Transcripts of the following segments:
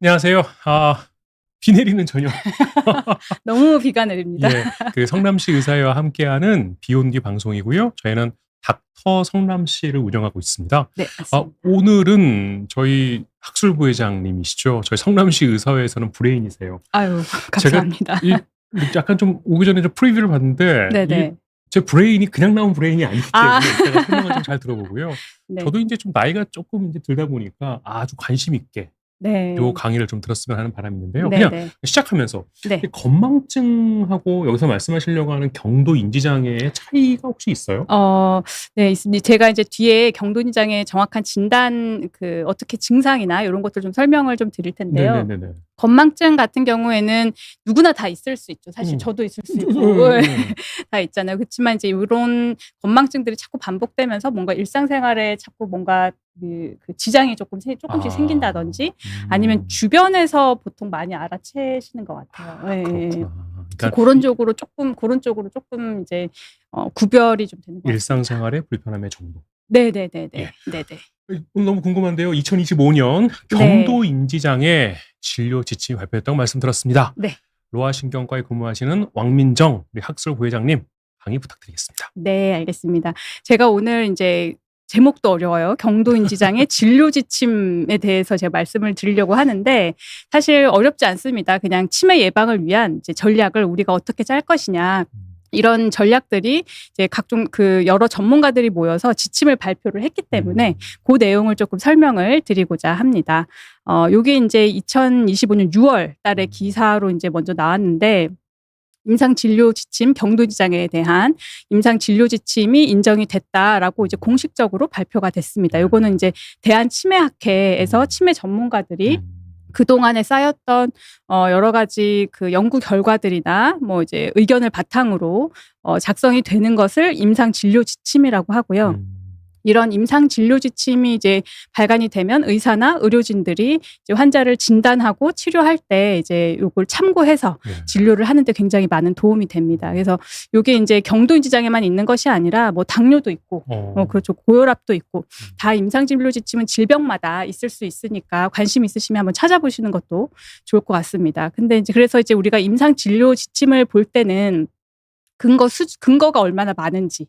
안녕하세요. 비 내리는 저녁. 너무 비가 내립니다. 예, 그 성남시 의사회와 함께하는 비온기 방송이고요. 저희는 닥터 성남시를 운영하고 있습니다. 네, 맞습니다. 오늘은 저희 학술부회장님이시죠. 저희 성남시 의사회에서는 브레인이세요. 아유, 감사합니다. 약간 좀 오기 전에 좀 프리뷰를 봤는데 네네. 제 브레인이 그냥 나온 브레인이 아니기 때문에 제가 설명을 좀 잘 들어보고요. 네. 저도 이제 좀 나이가 조금 이제 들다 보니까 아주 관심 있게 네. 요 강의를 좀 들었으면 하는 바람이 있는데요. 네네. 그냥 시작하면서 네. 건망증하고 여기서 말씀하시려고 하는 경도 인지장애의 차이가 혹시 있어요? 네, 있습니다. 제가 이제 뒤에 경도인지장애 정확한 진단 어떻게 증상이나 이런 것들 좀 설명을 좀 드릴 텐데요. 네네네네. 건망증 같은 경우에는 누구나 다 있을 수 있죠. 사실 저도 있을 수 있고 다 있잖아요. 그렇지만 이제 이런 건망증들이 자꾸 반복되면서 뭔가 일상생활에 자꾸 뭔가 그 지장이 조금씩 생긴다든지 아니면 주변에서 보통 많이 알아채시는 것 같아요. 그렇구나. 그러니까 그런 쪽으로 조금 이제 구별이 좀 되는 것 같아요. 일상생활의 불편함의 정도. 네네네네. 예. 네네. 오늘 너무 궁금한데요. 2025년 경도 인지장애 진료 지침이 발표했다고 말씀 들었습니다. 네. 로아신경과에 근무하시는 왕민정 우리 학술 부회장님 강의 부탁드리겠습니다. 네, 알겠습니다. 제가 오늘 이제 제목도 어려워요. 경도인지장애 진료 지침에 대해서 제가 말씀을 드리려고 하는데 사실 어렵지 않습니다. 그냥 치매 예방을 위한 이제 전략을 우리가 어떻게 짤 것이냐. 이런 전략들이 이제 각종 여러 전문가들이 모여서 지침을 발표를 했기 때문에 그 내용을 조금 설명을 드리고자 합니다. 요게 이제 2025년 6월 달에 기사로 이제 먼저 나왔는데 임상진료 지침 경도인지장애에 대한 임상진료 지침이 인정이 됐다라고 이제 공식적으로 발표가 됐습니다. 요거는 이제 대한치매학회에서 치매 전문가들이 그동안에 쌓였던 여러 가지 연구 결과들이나 뭐 이제 의견을 바탕으로 작성이 되는 것을 임상진료 지침이라고 하고요. 이런 임상진료 지침이 이제 발간이 되면 의사나 의료진들이 이제 환자를 진단하고 치료할 때 이제 요걸 참고해서 진료를 하는데 굉장히 많은 도움이 됩니다. 그래서 요게 이제 경도인지장애만 있는 것이 아니라 뭐 당뇨도 있고, 그렇죠, 고혈압도 있고 다 임상진료 지침은 질병마다 있을 수 있으니까 관심 있으시면 한번 찾아보시는 것도 좋을 것 같습니다. 근데 이제 그래서 이제 우리가 임상진료 지침을 볼 때는 근거가 얼마나 많은지,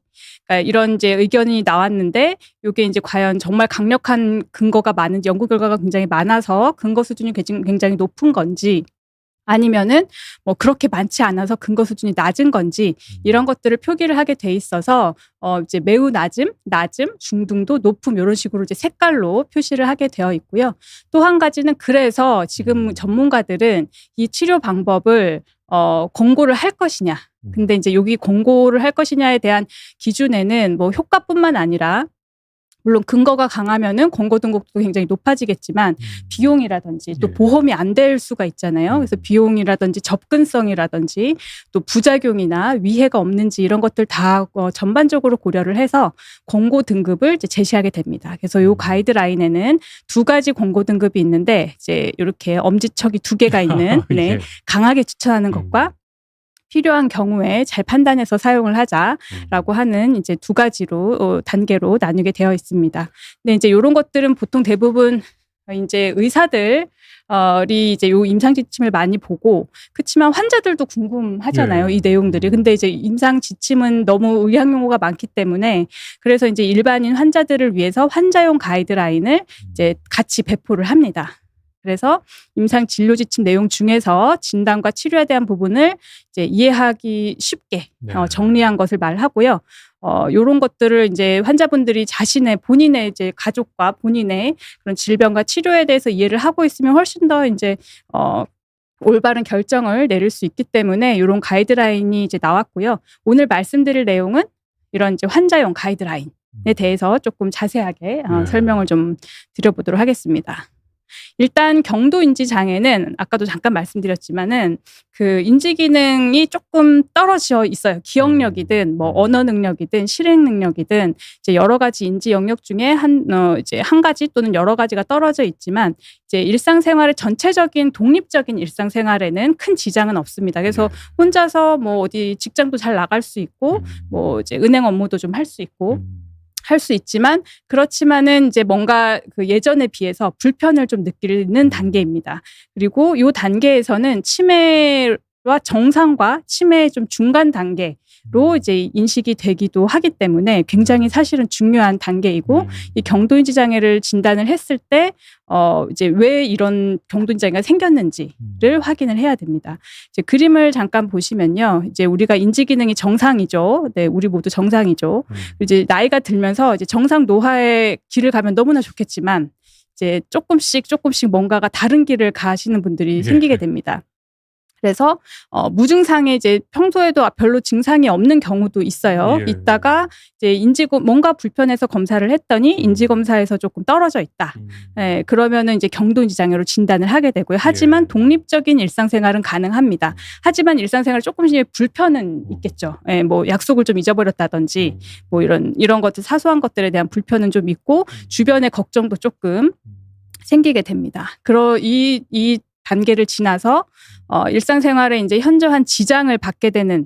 그러니까 이런 이제 의견이 나왔는데 이게 이제 과연 정말 강력한 근거가 많은지, 연구 결과가 굉장히 많아서 근거 수준이 굉장히 높은 건지, 아니면은 뭐 그렇게 많지 않아서 근거 수준이 낮은 건지 이런 것들을 표기를 하게 돼 있어서 이제 매우 낮음, 중등도, 높음 이런 식으로 이제 색깔로 표시를 하게 되어 있고요. 또 한 가지는 그래서 지금 전문가들은 이 치료 방법을 권고를 할 것이냐. 근데 이제 여기 권고를 할 것이냐에 대한 기준에는 뭐 효과뿐만 아니라 물론 근거가 강하면은 권고 등급도 굉장히 높아지겠지만 비용이라든지 또 보험이 안 될 수가 있잖아요. 그래서 비용이라든지 접근성이라든지 또 부작용이나 위해가 없는지 이런 것들 다 전반적으로 고려를 해서 권고 등급을 이제 제시하게 됩니다. 그래서 요 가이드라인에는 두 가지 권고 등급이 있는데 이제 이렇게 엄지척이 두 개가 있는 강하게 추천하는 것과 필요한 경우에 잘 판단해서 사용을 하자라고 하는 이제 두 가지로 단계로 나누게 되어 있습니다. 근데 이제 이런 것들은 보통 대부분 이제 의사들이 이제 요 임상 지침을 많이 보고, 그렇지만 환자들도 궁금하잖아요, 이 내용들이. 근데 이제 임상 지침은 너무 의학 용어가 많기 때문에 그래서 이제 일반인 환자들을 위해서 환자용 가이드라인을 이제 같이 배포를 합니다. 그래서 임상 진료 지침 내용 중에서 진단과 치료에 대한 부분을 이제 이해하기 쉽게 정리한 것을 말하고요. 요런 것들을 이제 환자분들이 본인의 이제 가족과 본인의 그런 질병과 치료에 대해서 이해를 하고 있으면 훨씬 더 이제 올바른 결정을 내릴 수 있기 때문에 요런 가이드라인이 이제 나왔고요. 오늘 말씀드릴 내용은 이런 이제 환자용 가이드라인에 대해서 조금 자세하게 설명을 좀 드려보도록 하겠습니다. 일단 경도인지 장애는 아까도 잠깐 말씀드렸지만은 인지 기능이 조금 떨어져 있어요. 기억력이든 뭐 언어 능력이든 실행 능력이든 이제 여러 가지 인지 영역 중에 이제 한 가지 또는 여러 가지가 떨어져 있지만 이제 일상생활의 전체적인 독립적인 일상생활에는 큰 지장은 없습니다. 그래서 혼자서 뭐 어디 직장도 잘 나갈 수 있고 뭐 이제 은행 업무도 좀 할 수 있고 할 수 있지만 그렇지만은 이제 뭔가 그 예전에 비해서 불편을 좀 느끼는 단계입니다. 그리고 이 단계에서는 치매와 정상과 치매의 좀 중간 단계로 이제 인식이 되기도 하기 때문에 굉장히 사실은 중요한 단계이고 이 경도인지 장애를 진단을 했을 때 이제 왜 이런 경도인지 장애가 생겼는지를 확인을 해야 됩니다. 이제 그림을 잠깐 보시면요, 이제 우리가 인지 기능이 정상이죠. 네, 우리 모두 정상이죠. 이제 나이가 들면서 이제 정상 노화의 길을 가면 너무나 좋겠지만 이제 조금씩 뭔가가 다른 길을 가시는 분들이 생기게 됩니다. 그래서 무증상에 이제 평소에도 별로 증상이 없는 경우도 있어요. 있다가 이제 뭔가 불편해서 검사를 했더니 인지 검사에서 조금 떨어져 있다. 예, 그러면은 이제 경도인지 장애로 진단을 하게 되고요. 하지만 독립적인 일상생활은 가능합니다. 하지만 일상생활 조금씩 불편은 있겠죠. 예, 뭐 약속을 좀 잊어버렸다든지 뭐 이런 것들 사소한 것들에 대한 불편은 좀 있고 주변의 걱정도 조금 생기게 됩니다. 이 단계를 지나서 일상생활에 이제 현저한 지장을 받게 되는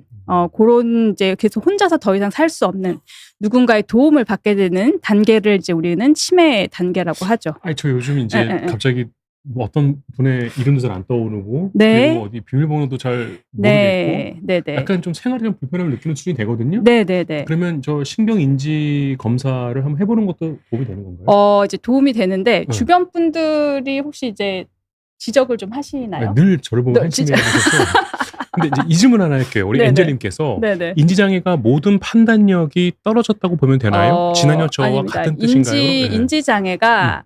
그런 이제 계속 혼자서 더 이상 살 수 없는 누군가의 도움을 받게 되는 단계를 이제 우리는 치매 단계라고 하죠. 아니 저 요즘 이제 갑자기 뭐 어떤 분의 이름도 잘 안 떠오르고 네. 그리고 어디 비밀번호도 잘 네. 모르겠고 네. 약간 좀 생활이랑 불편함을 느끼는 수준이 되거든요. 네. 그러면 저 신경인지 검사를 한번 해보는 것도 도움이 되는 건가요? 이제 도움이 되는데 주변 분들이 혹시 이제 지적을 좀 하시나요? 네, 늘 저를 보고 한심해 하셔서. 근데 이제 이 질문 하나 할게요. 우리 엔젤님께서 인지장애가 모든 판단력이 떨어졌다고 보면 되나요? 지난해 저와 아닙니다. 같은 뜻인가요? 인지장애가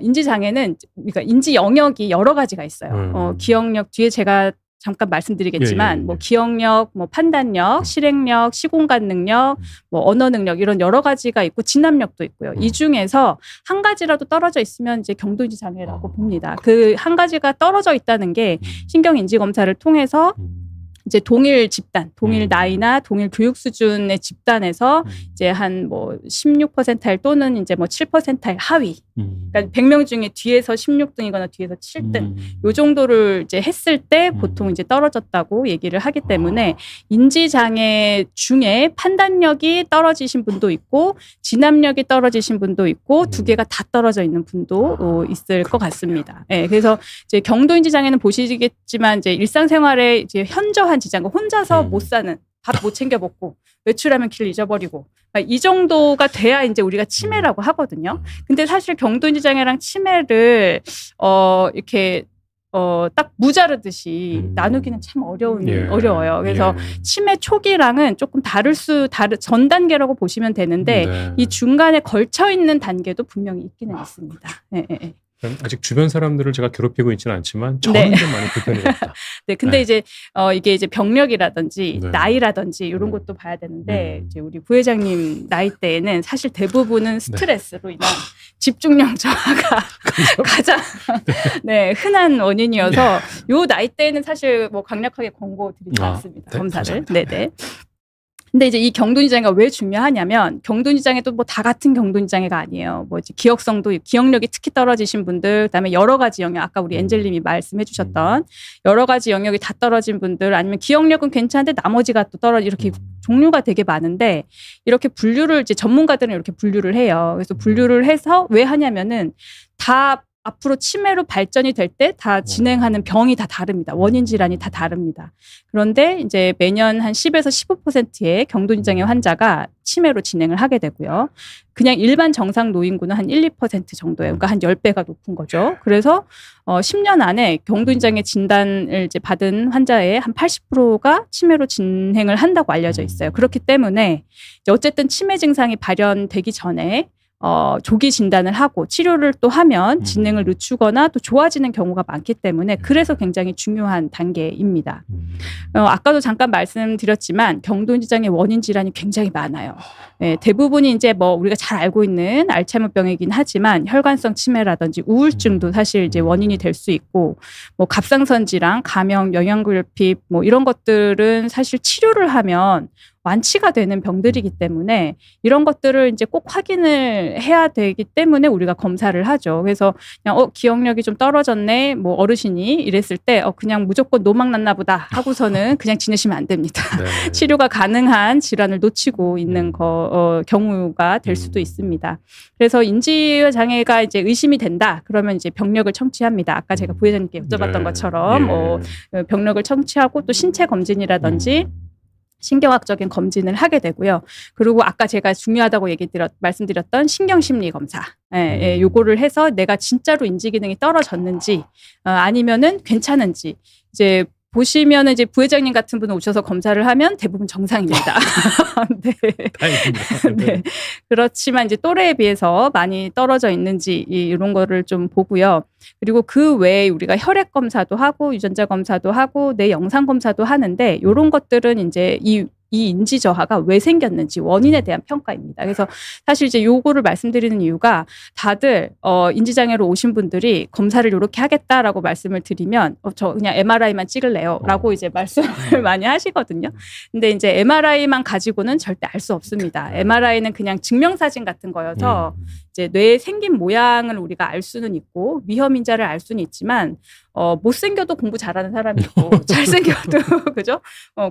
인지장애는 그러니까 인지 영역이 여러 가지가 있어요. 기억력 뒤에 제가 잠깐 말씀드리겠지만 뭐 기억력, 뭐 판단력, 실행력, 시공간 능력, 뭐 언어 능력 이런 여러 가지가 있고 진압력도 있고요. 이 중에서 한 가지라도 떨어져 있으면 이제 경도인지 장애라고 봅니다. 그 한 가지가 떨어져 있다는 게 신경인지 검사를 통해서 이제 동일 집단, 동일 나이나 동일 교육 수준의 집단에서 이제 한 뭐 16%일 또는 이제 뭐 7%일 하위. 그러니까 100명 중에 뒤에서 16등이거나 뒤에서 7등. 요 정도를 이제 했을 때 보통 이제 떨어졌다고 얘기를 하기 때문에 인지 장애 중에 판단력이 떨어지신 분도 있고 진압력이 떨어지신 분도 있고 두 개가 다 떨어져 있는 분도 있을 것 같습니다. 네, 그래서 이제 경도인지 장애는 보시겠지만 이제 일상생활에 이제 현저한 지장, 혼자서 못 사는, 밥 못 챙겨 먹고 외출하면 길 잊어버리고 이 정도가 돼야 이제 우리가 치매라고 하거든요. 근데 사실 경도인지 장애랑 치매를 이렇게 딱 무자르듯이 나누기는 참 어려워요. 그래서 치매 초기랑은 조금 전 단계라고 보시면 되는데 이 중간에 걸쳐 있는 단계도 분명히 있기는 있습니다. 아직 주변 사람들을 제가 괴롭히고 있지는 않지만 저는 좀 많이 불편해졌다. 네, 근데 이제 이게 이제 병력이라든지 나이라든지 이런 것도 봐야 되는데 이제 우리 부회장님 나이대에는 사실 대부분은 스트레스로 인한 집중력 저하가 가장 흔한 원인이어서 요 나이대에는 사실 뭐 강력하게 권고드리지 않습니다. 검사를. 네네. 근데 이제 이 경도인지 장애가 왜 중요하냐면 경도인지 장애도 뭐 다 같은 경도인지 장애가 아니에요. 뭐 이제 기억력이 특히 떨어지신 분들, 그다음에 여러 가지 영역, 아까 우리 엔젤님이 말씀해 주셨던 여러 가지 영역이 다 떨어진 분들, 아니면 기억력은 괜찮은데 나머지가 또 이렇게 종류가 되게 많은데 이렇게 분류를 이제 전문가들은 이렇게 분류를 해요. 그래서 분류를 해서 왜 하냐면은 다 앞으로 치매로 발전이 될 때 다 진행하는 병이 다 다릅니다. 원인 질환이 다 다릅니다. 그런데 이제 매년 한 10에서 15%의 경도인지 장애 환자가 치매로 진행을 하게 되고요. 그냥 일반 정상 노인군은 한 1, 2% 정도예요. 그러니까 한 10배가 높은 거죠. 그래서 10년 안에 경도인지 장애 진단을 이제 받은 환자의 한 80%가 치매로 진행을 한다고 알려져 있어요. 그렇기 때문에 이제 어쨌든 치매 증상이 발현되기 전에 조기 진단을 하고 치료를 또 하면 진행을 늦추거나 또 좋아지는 경우가 많기 때문에 그래서 굉장히 중요한 단계입니다. 아까도 잠깐 말씀드렸지만 경도인지 장애 원인 질환이 굉장히 많아요. 네, 대부분이 이제 뭐 우리가 잘 알고 있는 알츠하이머병이긴 하지만 혈관성 치매라든지 우울증도 사실 이제 원인이 될 수 있고 뭐 갑상선 질환, 감염, 영양결핍 뭐 이런 것들은 사실 치료를 하면 완치가 되는 병들이기 때문에 이런 것들을 이제 꼭 확인을 해야 되기 때문에 우리가 검사를 하죠. 그래서 그냥 기억력이 좀 떨어졌네, 뭐 어르신이 이랬을 때 그냥 무조건 노막 났나 보다 하고서는 그냥 지내시면 안 됩니다. 네. 치료가 가능한 질환을 놓치고 있는 경우가 될 수도 있습니다. 그래서 인지 장애가 이제 의심이 된다. 그러면 이제 병력을 청취합니다. 아까 제가 부회장님께 여쭤봤던 네. 것처럼 병력을 청취하고 또 신체 검진이라든지 신경학적인 검진을 하게 되고요. 그리고 아까 제가 중요하다고 말씀드렸던 신경심리 검사, 요거를 해서 내가 진짜로 인지 기능이 떨어졌는지 아니면은 괜찮은지 이제 보시면은 이제 부회장님 같은 분은 오셔서 검사를 하면 대부분 정상입니다. 네. 다행입니다. 네. 그렇지만 이제 또래에 비해서 많이 떨어져 있는지 이런 거를 좀 보고요. 그리고 그 외에 우리가 혈액 검사도 하고 유전자 검사도 하고 뇌 영상 검사도 하는데 이런 것들은 이제 이 인지 저하가 왜 생겼는지 원인에 대한 평가입니다. 그래서 사실 이제 요거를 말씀드리는 이유가 다들 인지장애로 오신 분들이 검사를 이렇게 하겠다라고 말씀을 드리면 저 그냥 MRI만 찍을래요라고 이제 말씀을 많이 하시거든요. 근데 이제 MRI만 가지고는 절대 알 수 없습니다. MRI는 그냥 증명사진 같은 거여서 이제 뇌에 생긴 모양을 우리가 알 수는 있고 위험 인자를 알 수는 있지만 못생겨도 공부 잘하는 사람이 있고 잘생겨도 그죠?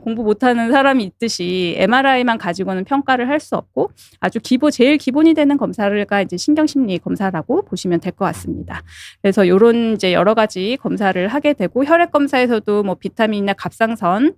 공부 못하는 사람이 있듯이 MRI만 가지고는 평가를 할 수 없고 아주 제일 기본이 되는 검사가 이제 신경심리 검사라고 보시면 될 것 같습니다. 그래서 요런 이제 여러 가지 검사를 하게 되고 혈액 검사에서도 뭐 비타민이나 갑상선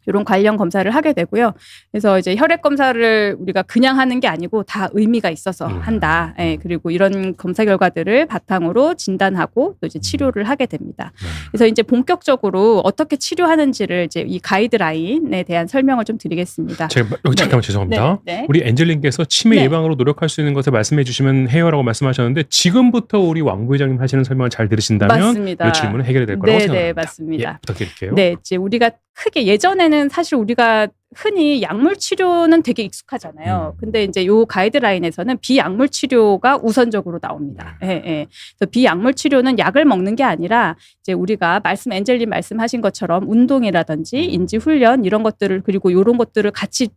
이런 관련 검사를 하게 되고요. 그래서 이제 혈액 검사를 우리가 그냥 하는 게 아니고 다 의미가 있어서 한다. 그리고 이런 검사 결과들을 바탕으로 진단하고 또 이제 치료를 하게 됩니다. 그래서 이제 본격적으로 어떻게 치료하는지를 이제 이 가이드라인에 대한 설명을 좀 드리겠습니다. 제가 여기 잠깐만 죄송합니다. 네. 우리 엔젤님께서 치매 예방으로 노력할 수 있는 것을 말씀해 주시면 해요라고 말씀하셨는데 지금부터 우리 왕 부회장님 하시는 설명을 잘 들으신다면 맞습니다. 이 질문은 해결이 될 거라고 생각합니다. 네, 맞습니다. 예, 부탁드릴게요. 네, 이제 우리가 크게 예전에는 사실 우리가 흔히 약물 치료는 되게 익숙하잖아요. 근데 이제 요 가이드라인에서는 비약물 치료가 우선적으로 나옵니다. 그래서 비약물 치료는 약을 먹는 게 아니라 이제 우리가 엔젤님 말씀하신 것처럼 운동이라든지 인지 훈련 이런 것들을 그리고 요런 것들을 같이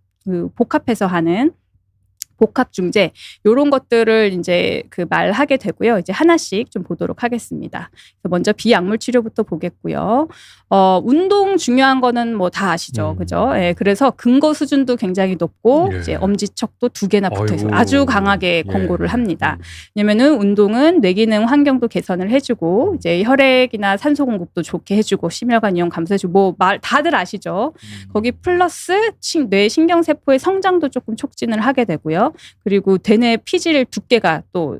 복합해서 하는 복합 중재 이런 것들을 이제 말하게 되고요. 이제 하나씩 좀 보도록 하겠습니다. 먼저 비약물 치료부터 보겠고요. 운동 중요한 거는 뭐 다 아시죠, 그죠? 그래서 근거 수준도 굉장히 높고 이제 엄지척도 2개나 붙어 있어서 아주 강하게 권고를 합니다. 왜냐면은 운동은 뇌기능 환경도 개선을 해주고 이제 혈액이나 산소 공급도 좋게 해주고 심혈관 이용 감소해주고 다들 아시죠? 거기 플러스 뇌 신경세포의 성장도 조금 촉진을 하게 되고요. 그리고 대뇌 피질 두께가 또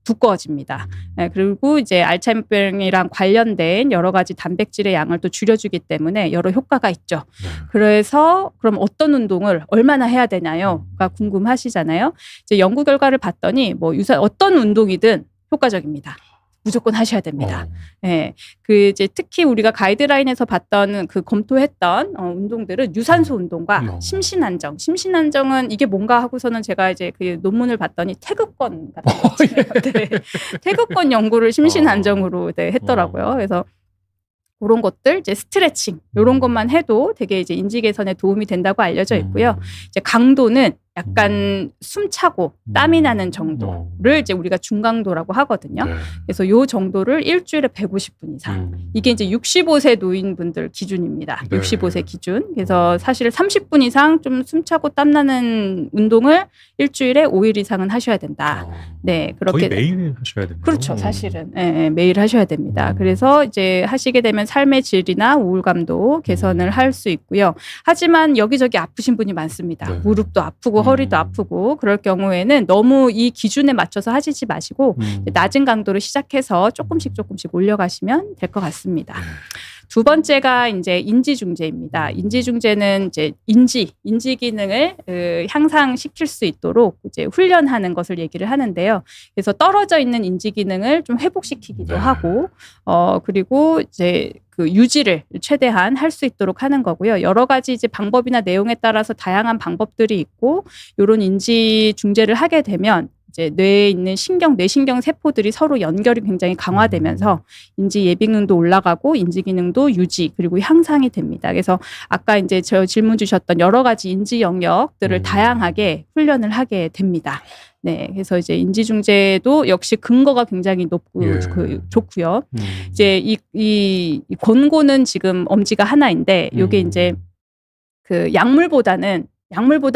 두꺼워집니다. 그리고 이제 알츠하이머병이랑 관련된 여러 가지 단백질의 양을 또 줄여주기 때문에 여러 효과가 있죠. 그래서 그럼 어떤 운동을 얼마나 해야 되나요?가 궁금하시잖아요. 이제 연구 결과를 봤더니 뭐 어떤 운동이든 효과적입니다. 무조건 하셔야 됩니다. 이제 특히 우리가 가이드라인에서 봤던 검토했던 운동들은 유산소 운동과 심신안정. 심신안정은 이게 뭔가 하고서는 제가 이제 논문을 봤더니 태극권 같은 거 있잖아요. 태극권 연구를 심신안정으로 했더라고요. 그래서 그런 것들, 이제 스트레칭, 이런 것만 해도 되게 이제 인지 개선에 도움이 된다고 알려져 있고요. 이제 강도는 약간 숨차고 땀이 나는 정도를 이제 우리가 중강도라고 하거든요. 그래서 요 정도를 일주일에 150분 이상. 이게 이제 65세 노인분들 기준입니다. 65세 기준. 그래서 사실 30분 이상 좀 숨차고 땀 나는 운동을 일주일에 5일 이상은 하셔야 된다. 네, 그렇게. 거의 매일 하셔야 됩니다. 그렇죠, 사실은. 매일 하셔야 됩니다. 그래서 이제 하시게 되면 삶의 질이나 우울감도 개선을 할 수 있고요. 하지만 여기저기 아프신 분이 많습니다. 무릎도 아프고 허리도 아프고 그럴 경우에는 너무 이 기준에 맞춰서 하시지 마시고 낮은 강도로 시작해서 조금씩 올려가시면 될 것 같습니다. 두 번째가 이제 인지중재입니다. 인지중재는 이제 인지 기능을 향상시킬 수 있도록 이제 훈련하는 것을 얘기를 하는데요. 그래서 떨어져 있는 인지 기능을 좀 회복시키기도 하고, 그리고 이제 유지를 최대한 할 수 있도록 하는 거고요. 여러 가지 이제 방법이나 내용에 따라서 다양한 방법들이 있고, 이런 인지 중재를 하게 되면 이제 뇌에 있는 뇌신경 세포들이 서로 연결이 굉장히 강화되면서 인지 예비능도 올라가고 인지 기능도 유지 그리고 향상이 됩니다. 그래서 아까 이제 저 질문 주셨던 여러 가지 인지 영역들을 다양하게 훈련을 하게 됩니다. 네, 그래서 이제 인지중재도 역시 근거가 굉장히 높고 좋고요. 이제 이 권고는 지금 엄지가 하나인데, 요게 이제 그 약물보다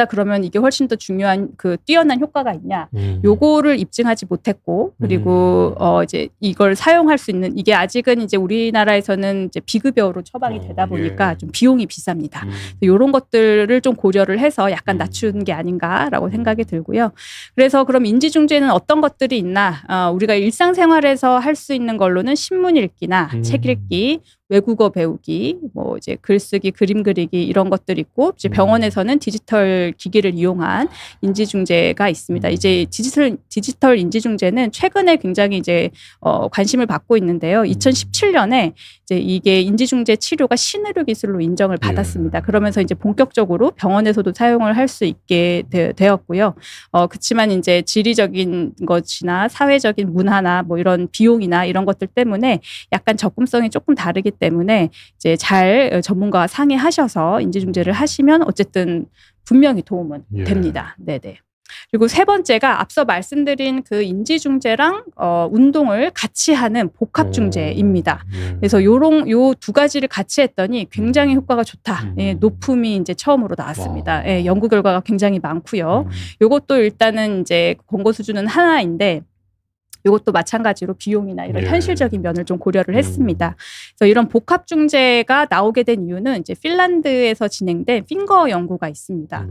그러면 이게 훨씬 더 중요한 뛰어난 효과가 있냐? 요거를 입증하지 못했고, 그리고 이제 이걸 사용할 수 있는 이게 아직은 이제 우리나라에서는 이제 비급여로 처방이 되다 보니까 좀 비용이 비쌉니다. 이런 것들을 좀 고려를 해서 약간 낮춘 게 아닌가라고 생각이 들고요. 그래서 그럼 인지중재는 어떤 것들이 있나? 우리가 일상생활에서 할 수 있는 걸로는 신문 읽기나 책 읽기, 외국어 배우기, 뭐 이제 글쓰기, 그림 그리기 이런 것들이 있고, 이제 병원에서는 디지털 기기를 이용한 인지중재가 있습니다. 이제 디지털 인지중재는 최근에 굉장히 이제 관심을 받고 있는데요. 2017년에 이제 이게 인지중재 치료가 신의료 기술로 인정을 받았습니다. 그러면서 이제 본격적으로 병원에서도 사용을 할 수 있게 되었고요. 그렇지만 이제 지리적인 것이나 사회적인 문화나 뭐 이런 비용이나 이런 것들 때문에 약간 접근성이 조금 다르기 때문에 이제 잘 전문가와 상의하셔서 인지중재를 하시면 어쨌든 분명히 도움은 됩니다. 네네. 그리고 세 번째가 앞서 말씀드린 그 인지중재랑 운동을 같이 하는 복합중재입니다. 그래서 요 두 가지를 같이 했더니 굉장히 효과가 좋다. 높음이 이제 처음으로 나왔습니다. 연구 결과가 굉장히 많고요. 요것도 일단은 이제 권고 수준은 하나인데, 이것도 마찬가지로 비용이나 이런 현실적인 면을 좀 고려를 했습니다. 그래서 이런 복합 중재가 나오게 된 이유는 이제 핀란드에서 진행된 핑거 연구가 있습니다.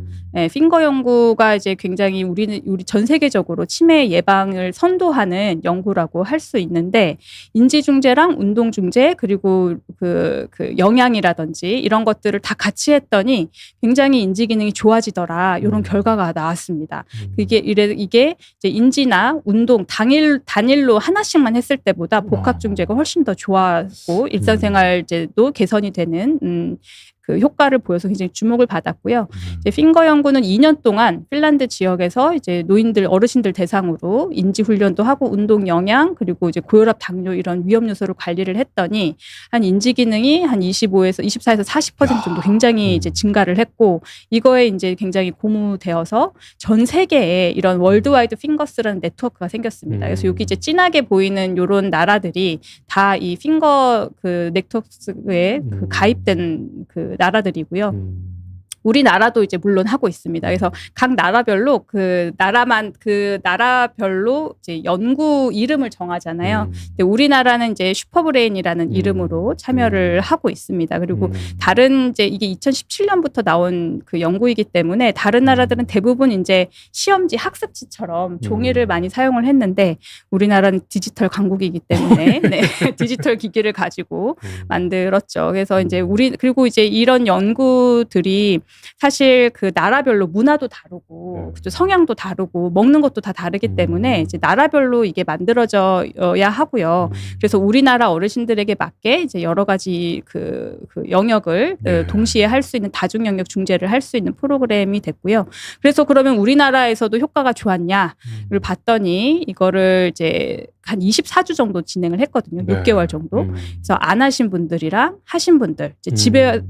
핑거 연구가 이제 굉장히 우리 전 세계적으로 치매 예방을 선도하는 연구라고 할 수 있는데, 인지 중재랑 운동 중재 그리고 그 영양이라든지 이런 것들을 다 같이 했더니 굉장히 인지 기능이 좋아지더라. 이런 결과가 나왔습니다. 이게 이제 인지나 운동 단일로 하나씩만 했을 때보다 복합 중재가 훨씬 더 좋았고 일상생활제도 개선이 되는 그 효과를 보여서 굉장히 주목을 받았고요. 이제 핑거 연구는 2년 동안 핀란드 지역에서 이제 어르신들 대상으로 인지 훈련도 하고 운동 영양 그리고 이제 고혈압, 당뇨 이런 위험 요소를 관리를 했더니 한 인지 기능이 한 24에서 40% 정도 굉장히 이제 증가를 했고, 이거에 이제 굉장히 고무되어서 전 세계에 이런 월드와이드 핑거스라는 네트워크가 생겼습니다. 그래서 여기 이제 진하게 보이는 이런 나라들이 다 이 핑거 그 네트워크에 가입된 그 나라들이고요. 우리나라도 이제 물론 하고 있습니다. 그래서 각 나라별로 나라별로 이제 연구 이름을 정하잖아요. 근데 우리나라는 이제 슈퍼브레인이라는 이름으로 참여를 하고 있습니다. 그리고 다른 이제 이게 2017년부터 나온 그 연구이기 때문에 다른 나라들은 대부분 이제 시험지 학습지처럼 종이를 많이 사용을 했는데, 우리나라는 디지털 강국이기 때문에 디지털 기기를 가지고 만들었죠. 그래서 이제 그리고 이제 이런 연구들이 사실 그 나라별로 문화도 다르고 성향도 다르고 먹는 것도 다 다르기 때문에 이제 나라별로 이게 만들어져야 하고요. 그래서 우리나라 어르신들에게 맞게 이제 여러 가지 그 영역을 동시에 할 수 있는 다중 영역 중재를 할 수 있는 프로그램이 됐고요. 그래서 그러면 우리나라에서도 효과가 좋았냐를 봤더니 이거를 이제 한 24주 정도 진행을 했거든요. 6개월 정도. 그래서 안 하신 분들이랑 하신 분들, 이제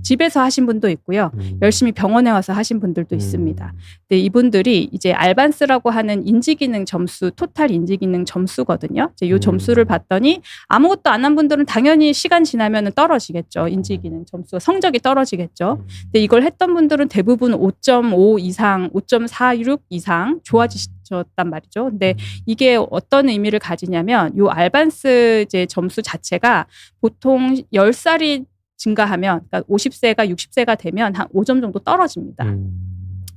집에서 하신 분도 있고요. 열심히 병원에 와서 하신 분들도 있습니다. 근데 이분들이 이제 알반스라고 하는 인지기능 점수, 토탈 인지기능 점수거든요. 이제 이 점수를 봤더니 아무것도 안 한 분들은 당연히 시간 지나면 떨어지겠죠. 인지기능 점수가 성적이 떨어지겠죠. 근데 이걸 했던 분들은 대부분 5.5 이상, 5.46 이상 좋아지셨단 말이죠. 근데 이게 어떤 의미를 가지냐면, 요 알반스 이제 점수 자체가 보통 10살이 증가하면, 그러니까 50세가 60세가 되면 한 5점 정도 떨어집니다.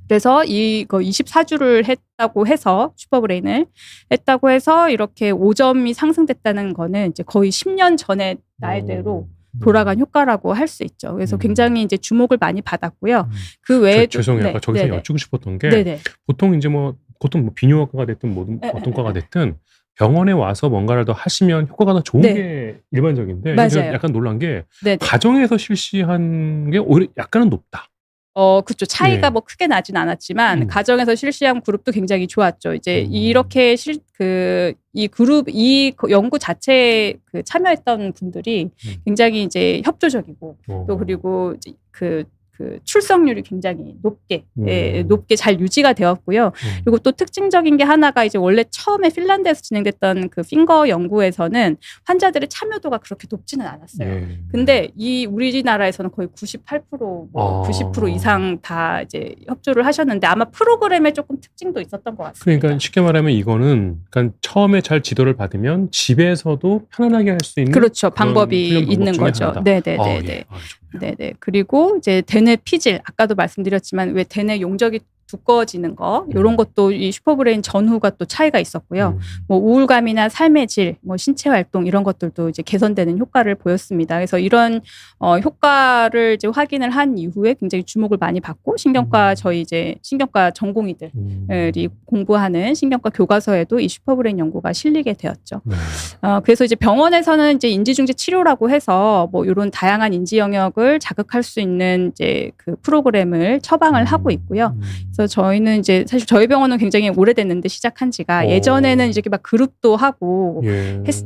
그래서 이거 24주를 했다고 해서, 슈퍼브레인을 했다고 해서 이렇게 5점이 상승됐다는 거는 이제 거의 10년 전의 나이대로 돌아간 효과라고 할 수 있죠. 그래서 굉장히 이제 주목을 많이 받았고요. 그 외에도 죄송해요. 아까 저기서 여쭙고 싶었던 게, 보통 이제 뭐 비뇨기과가 됐든 어떤 과가 됐든 병원에 와서 뭔가를 더 하시면 효과가 더 좋은 게 일반적인데, 맞아요. 약간 놀란 게 가정에서 실시한 게 오히려 약간은 높다. 그쵸. 차이가 예. 뭐 크게 나진 않았지만 가정에서 실시한 그룹도 굉장히 좋았죠. 이제 이렇게 이 그룹 이 연구 자체에 참여했던 분들이 굉장히 이제 협조적이고 또 그리고 이제 그 출석률이 굉장히 높게 잘 유지가 되었고요. 그리고 또 특징적인 게 하나가 이제 원래 처음에 핀란드에서 진행됐던 그 핑거 연구에서는 환자들의 참여도가 그렇게 높지는 않았어요. 근데 우리나라에서는 거의 98% 90% 이상 다 이제 협조를 하셨는데 아마 프로그램에 조금 특징도 있었던 것 같습니다. 그러니까 쉽게 말하면 이거는 그러니까 처음에 잘 지도를 받으면 집에서도 편안하게 할 수 있는 그렇죠. 방법이 있는 거죠. 네네네. 네네. 그리고 이제 대뇌 피질, 아까도 말씀드렸지만 왜 대뇌 용적이 두꺼워지는 거 이런 것도 이 슈퍼브레인 전후가 또 차이가 있었고요. 뭐 우울감이나 삶의 질, 뭐 신체 활동 이런 것들도 이제 개선되는 효과를 보였습니다. 그래서 이런 효과를 이제 확인을 한 이후에 굉장히 주목을 많이 받고 저희 이제 신경과 전공의들이 공부하는 신경과 교과서에도 이 슈퍼브레인 연구가 실리게 되었죠. 그래서 이제 병원에서는 이제 인지중재 치료라고 해서 뭐 이런 다양한 인지 영역을 자극할 수 있는 이제 그 프로그램을 처방을 하고 있고요. 그래서 저희는 이제 사실 저희 병원은 굉장히 오래됐는데 시작한 지가 예전에는 이제 막 그룹도 하고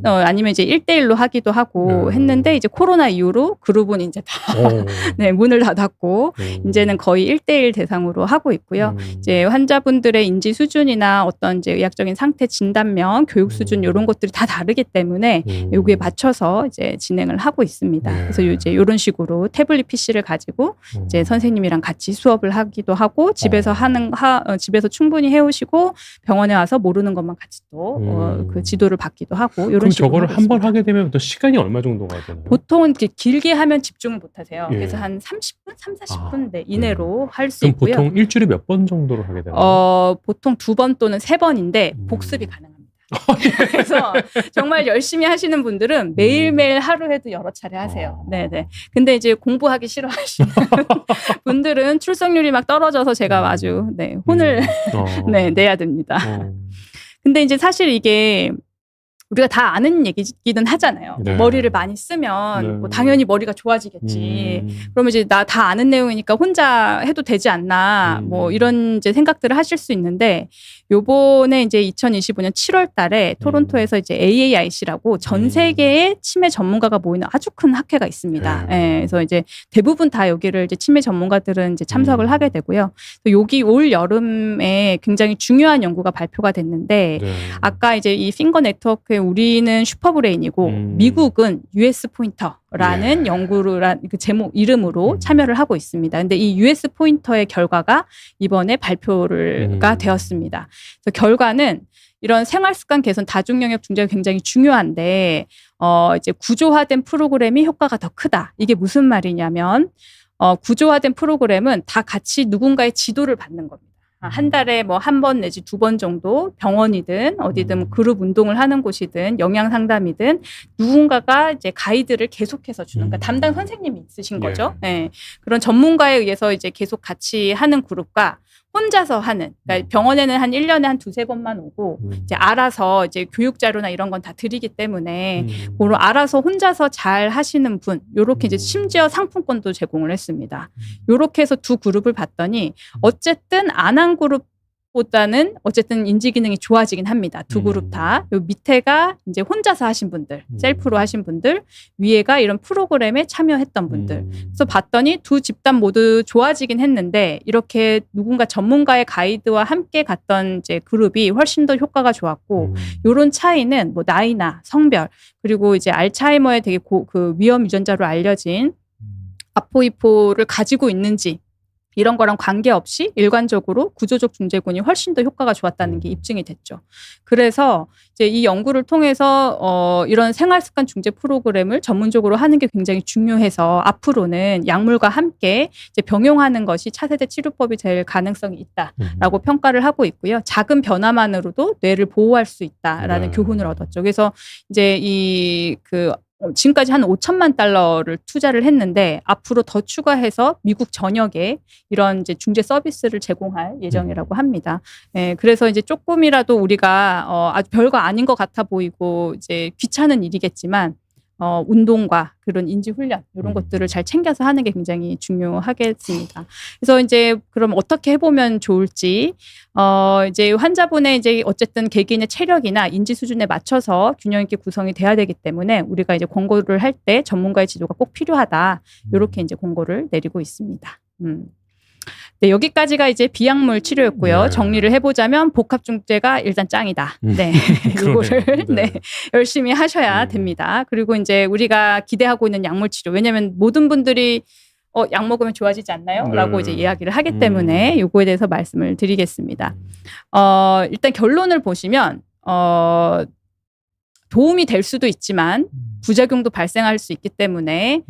아니면 이제 1대1로 하기도 하고 했는데 이제 코로나 이후로 그룹은 이제 다 네, 문을 닫았고 이제는 거의 1대1 대상으로 하고 있고요. 이제 환자분들의 인지 수준이나 어떤 이제 의학적인 상태 진단명, 교육 수준 이런 것들이 다 다르기 때문에 여기에 맞춰서 이제 진행을 하고 있습니다. 그래서 이제 이런 식으로 태블릿 PC를 가지고 이제 선생님이랑 같이 수업을 하기도 하고 집에서 집에서 충분히 해오시고 병원에 와서 모르는 것만 같이 또 그 지도를 받기도 하고 이런 식으로. 그럼 저거를 한 번 하게 되면 또 시간이 얼마 정도가 되나요? 보통은 길게 하면 집중을 못 하세요. 그래서 한 30분, 40분 이내로 할 수 있고요. 그럼 보통 일주일에 몇 번 정도로 하게 되나요? 보통 2번 또는 3번인데 복습이 가능합니다. 그래서 정말 열심히 하시는 분들은 매일매일 하루에도 여러 차례 하세요. 네네. 근데 이제 공부하기 싫어하시는 분들은 출석률이 막 떨어져서 제가 아주 혼을 내야 됩니다. 근데 이제 사실 이게 우리가 다 아는 얘기기는 하잖아요. 네. 머리를 많이 쓰면 뭐 당연히 머리가 좋아지겠지. 그러면 이제 나 다 아는 내용이니까 혼자 해도 되지 않나. 뭐 이런 이제 생각들을 하실 수 있는데 요번에 이제 2025년 7월 달에 토론토에서 이제 AAIC라고 전 세계의 치매 전문가가 모이는 아주 큰 학회가 있습니다. 그래서 이제 대부분 다 여기를 이제 치매 전문가들은 이제 참석을 하게 되고요. 여기 올 여름에 굉장히 중요한 연구가 발표가 됐는데 아까 이제 이 핑거 네트워크에 우리는 슈퍼브레인이고 미국은 US 포인터라는 연구를 그 제목 이름으로 참여를 하고 있습니다. 근데 이 US 포인터의 결과가 이번에 발표가 되었습니다. 그래서 결과는 이런 생활 습관 개선 다중 영역 중재가 굉장히 중요한데 이제 구조화된 프로그램이 효과가 더 크다. 이게 무슨 말이냐면 구조화된 프로그램은 다 같이 누군가의 지도를 받는 겁니다. 한 달에 뭐 한 번 내지 2번 정도 병원이든 어디든 그룹 운동을 하는 곳이든 영양 상담이든 누군가가 이제 가이드를 계속해서 주는, 그러니까 담당 선생님이 있으신 거죠. 네. 그런 전문가에 의해서 이제 계속 같이 하는 그룹과 혼자서 하는, 그러니까 병원에는 한 1년에 한 2-3번만 오고 이제 알아서 이제 교육 자료나 이런 건 다 드리기 때문에 그걸 알아서 혼자서 잘 하시는 분, 요렇게 이제 심지어 상품권도 제공을 했습니다. 요렇게 해서 두 그룹을 봤더니 어쨌든 안 한 그룹보다는 어쨌든 인지 기능이 좋아지긴 합니다. 두 그룹 다. 요 밑에가 이제 혼자서 하신 분들, 셀프로 하신 분들, 위에가 이런 프로그램에 참여했던 분들. 그래서 봤더니 두 집단 모두 좋아지긴 했는데 이렇게 누군가 전문가의 가이드와 함께 갔던 이제 그룹이 훨씬 더 효과가 좋았고, 요런 차이는 뭐 나이나 성별, 그리고 이제 알츠하이머의 되게 그 위험 유전자로 알려진 아포이포를 가지고 있는지 이런 거랑 관계없이 일관적으로 구조적 중재군이 훨씬 더 효과가 좋았다는 게 입증이 됐죠. 그래서 이제 이 연구를 통해서 이런 생활습관 중재 프로그램을 전문적으로 하는 게 굉장히 중요해서 앞으로는 약물과 함께 이제 병용하는 것이 차세대 치료법이 될 가능성이 있다라고 평가를 하고 있고요. 작은 변화만으로도 뇌를 보호할 수 있다라는 교훈을 얻었죠. 그래서 이제 지금까지 한 $5,000만 투자를 했는데 앞으로 더 추가해서 미국 전역에 이런 이제 중재 서비스를 제공할 예정이라고 합니다. 그래서 이제 조금이라도 우리가 아주 별거 아닌 것 같아 보이고 이제 귀찮은 일이겠지만 운동과 그런 인지 훈련 이런 것들을 잘 챙겨서 하는 게 굉장히 중요하겠습니다. 그래서 이제 그럼 어떻게 해보면 좋을지 이제 환자분의 이제 어쨌든 개개인의 체력이나 인지 수준에 맞춰서 균형 있게 구성이 돼야 되기 때문에 우리가 이제 권고를 할 때 전문가의 지도가 꼭 필요하다. 이렇게 이제 권고를 내리고 있습니다. 네, 여기까지가 이제 비약물 치료였고요. 네. 정리를 해보자면 복합중재가 일단 짱이다. 네, 이거를 네, 열심히 하셔야 됩니다. 그리고 이제 우리가 기대하고 있는 약물 치료. 왜냐하면 모든 분들이 약 먹으면 좋아지지 않나요? 네. 라고 이제 이야기를 하기 때문에 이거에 대해서 말씀을 드리겠습니다. 일단 결론을 보시면 도움이 될 수도 있지만 부작용도 발생할 수 있기 때문에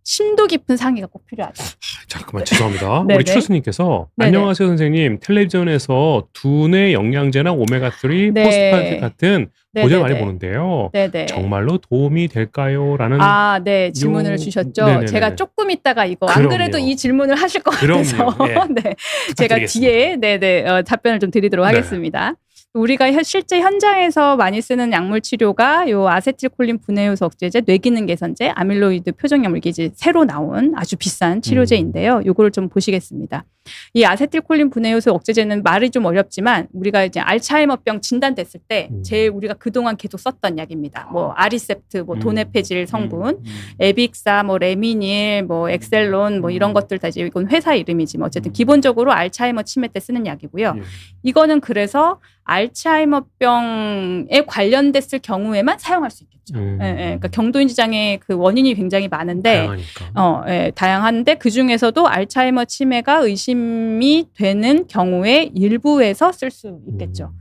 심도 깊은 상의가 꼭 필요하다. 잠깐만 죄송합니다. 네네. 우리 추스님께서 네네. 안녕하세요 선생님. 텔레비전에서 두뇌 영양제나 오메가3, 네. 포스파이트 같은 보절 많이 네네네. 보는데요. 네네. 정말로 도움이 될까요? 라는 네, 질문을 주셨죠. 네네네. 제가 조금 있다가 안 그럼요. 그래도 이 질문을 하실 것 같아서 그럼요. 예. 네, 제가 뒤에 답변을 좀 드리도록 하겠습니다. 우리가 실제 현장에서 많이 쓰는 약물 치료가 요 아세틸콜린 분해효소 억제제, 뇌기능 개선제, 아밀로이드 표정약물 이게 이제 새로 나온 아주 비싼 치료제인데요. 요거를 좀 보시겠습니다. 이 아세틸콜린 분해효소 억제제는 말이 좀 어렵지만 우리가 이제 알츠하이머병 진단됐을 때 제일 우리가 그동안 계속 썼던 약입니다. 뭐 아리셉트, 뭐 도네페질 성분, 에빅사, 뭐 레미닐, 뭐 엑셀론, 뭐 이런 것들 다 이제 이건 회사 이름이지 뭐 어쨌든 기본적으로 알츠하이머 치매 때 쓰는 약이고요. 이거는 그래서 알츠하이머병에 관련됐을 경우에만 사용할 수 있겠죠. 그러니까 경도인지 장애 그 원인이 굉장히 많은데 다양한데 그 중에서도 알츠하이머 치매가 의심이 되는 경우에 일부에서 쓸 수 있겠죠.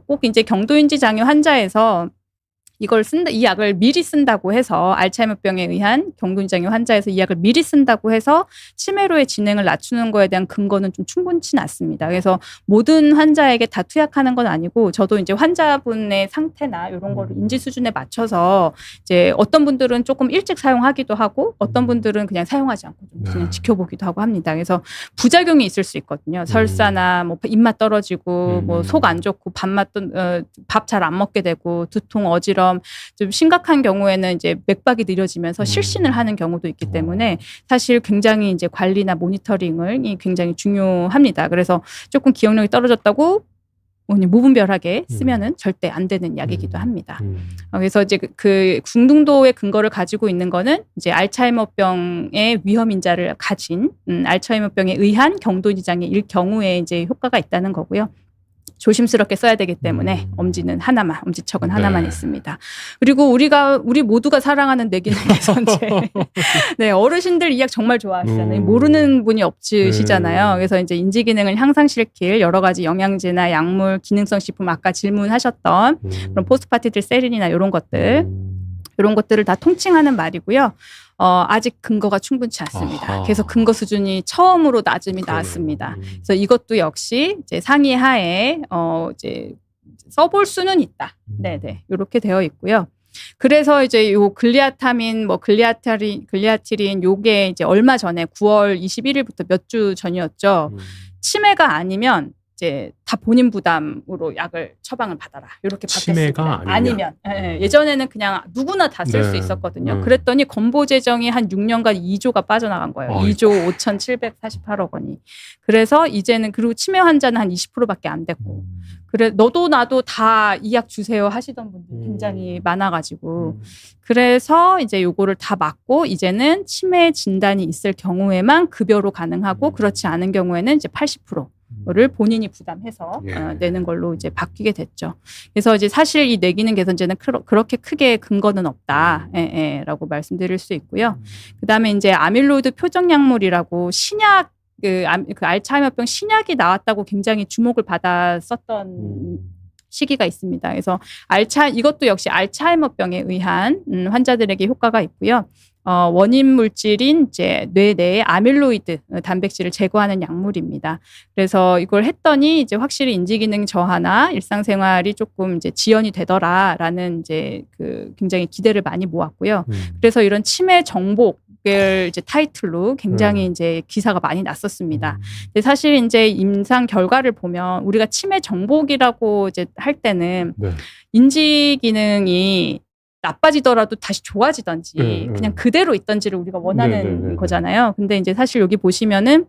꼭 이제 경도인지 장애 환자에서 이걸 이 약을 미리 쓴다고 해서 알츠하이머병에 의한 경도인지장애 환자에서 이 약을 미리 쓴다고 해서 치매로의 진행을 낮추는 거에 대한 근거는 좀 충분치 않습니다. 그래서 모든 환자에게 다 투약하는 건 아니고 저도 이제 환자분의 상태나 이런 거를 인지 수준에 맞춰서 이제 어떤 분들은 조금 일찍 사용하기도 하고 어떤 분들은 그냥 사용하지 않고 좀 그냥 지켜보기도 하고 합니다. 그래서 부작용이 있을 수 있거든요. 설사나 뭐 입맛 떨어지고 뭐 속 안 좋고 밥 잘 안 먹게 되고 두통, 어지럼 좀 심각한 경우에는 이제 맥박이 느려지면서 실신을 하는 경우도 있기 때문에 사실 굉장히 이제 관리나 모니터링이 굉장히 중요합니다. 그래서 조금 기억력이 떨어졌다고 무분별하게 쓰면은 절대 안 되는 약이기도 합니다. 그래서 이제 그 중등도의 근거를 가지고 있는 거는 이제 알츠하이머병의 위험 인자를 가진 알츠하이머병에 의한 경도지장애일 경우에 이제 효과가 있다는 거고요. 조심스럽게 써야 되기 때문에 엄지척은 하나만 있습니다. 그리고 우리 모두가 사랑하는 뇌기능 개선제. 네, 어르신들 이 약 정말 좋아하시잖아요. 모르는 분이 없으시잖아요. 그래서 이제 인지 기능을 향상시킬 여러 가지 영양제나 약물, 기능성 식품 아까 질문하셨던 그런 포스파티딜세린이나 이런 것들을 다 통칭하는 말이고요. 아직 근거가 충분치 않습니다. 그래서 근거 수준이 처음으로 낮음이 나왔습니다. 그래서 이것도 역시 이제 상의하에 이제 써볼 수는 있다. 네네 이렇게 되어 있고요. 그래서 이제 요 글리아타민, 글리아티린 요게 이제 얼마 전에 9월 21일부터 몇 주 전이었죠. 치매가 아니면 이제 다 본인 부담으로 약을 처방을 받아라. 이렇게 바뀌었습니다. 치매가 아니면 예전에는 그냥 누구나 다 쓸 수 있었거든요. 그랬더니 건보 재정이 한 6년간 2조가 빠져나간 거예요. 2조 5,748억 원이. 그래서 이제는 그리고 치매 환자는 한 20%밖에 안 됐고. 그래 너도 나도 다 이 약 주세요 하시던 분들이 굉장히 많아가지고 그래서 이제 요거를 다 맞고 이제는 치매 진단이 있을 경우에만 급여로 가능하고 그렇지 않은 경우에는 이제 80%를 본인이 부담해서 내는 걸로 이제 바뀌게 됐죠. 그래서 이제 사실 이 뇌기능 개선제는 그렇게 크게 근거는 없다라고 말씀드릴 수 있고요. 그다음에 이제 아밀로이드 표정약물이라고 신약 그 알츠하이머병 신약이 나왔다고 굉장히 주목을 받았었던 시기가 있습니다. 그래서 이것도 역시 알츠하이머병에 의한 환자들에게 효과가 있고요. 원인 물질인 이제 뇌 내의 아밀로이드 단백질을 제거하는 약물입니다. 그래서 이걸 했더니 이제 확실히 인지 기능 저하나 일상생활이 조금 이제 지연이 되더라라는 이제 그 굉장히 기대를 많이 모았고요. 그래서 이런 치매 정복 이제 타이틀로 굉장히 이제 기사가 많이 났었습니다. 근데 사실 이제 임상 결과를 보면 우리가 치매 정복이라고 이제 할 때는 인지 기능이 나빠지더라도 다시 좋아지던지 그냥 그대로 있던지를 우리가 원하는 거잖아요. 근데 이제 사실 여기 보시면은